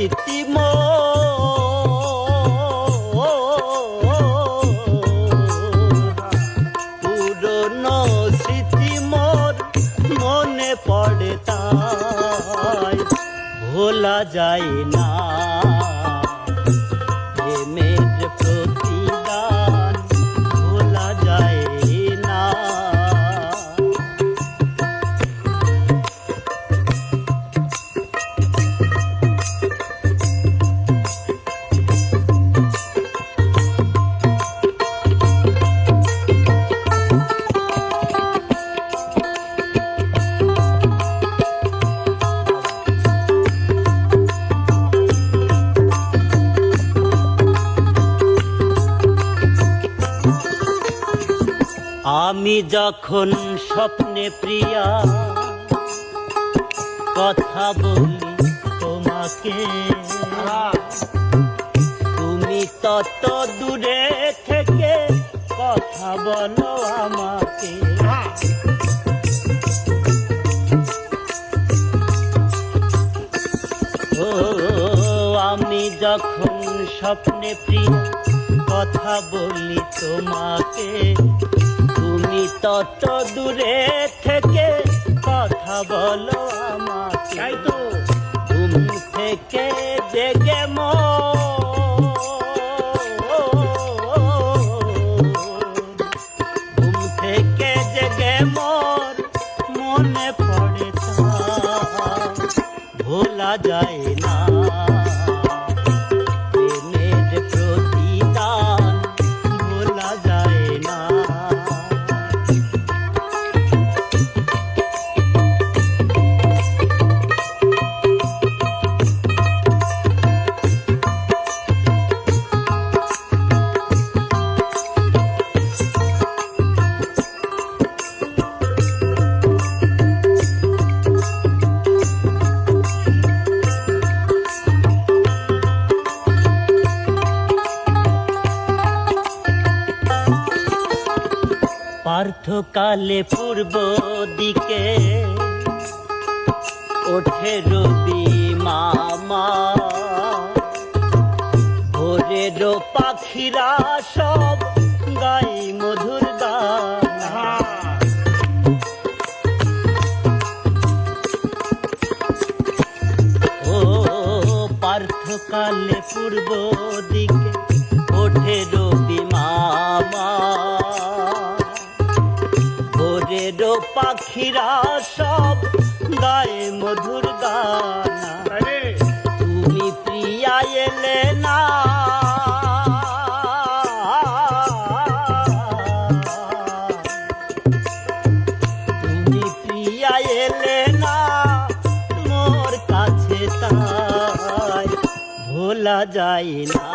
স্মৃতি পুরনো স্মৃতি মোর মনে পড়ে তাই ভোলা যায় না প্রেমের প্রতিদান ভোলা যায় না। আমি যখন স্বপ্নে প্রিয়া কথা বলি তোমাকে তুমি তত দূরে থেকে কথা বলো আমাকে। ও আমি যখন স্বপ্নে প্রিয়া কথা বলি তোমাকে তুমি তত দূরে থেকে কথা বলো আমাকে। তাই তো ঘুম থেকে জেগে ঘুম থেকে জেগে মোর মনে পড়ে তা ভোলা যায় না প্রেমের প্রতিদান ভোলা যায় না। পার্থকালে পূর্ব দিকে ওঠে রবি মামা ভোরের পাখিরা সব গাই মধুর গান। ও পার্থকালে পূর্ব দিকে ওঠে রবি মামা ভোরের পাখিরা সব গায়ে মধুর গান। তুমি প্রিয়া এলে না তুমি প্রিয়া এলে না মোর কাছে তাই ভোলা যায় না।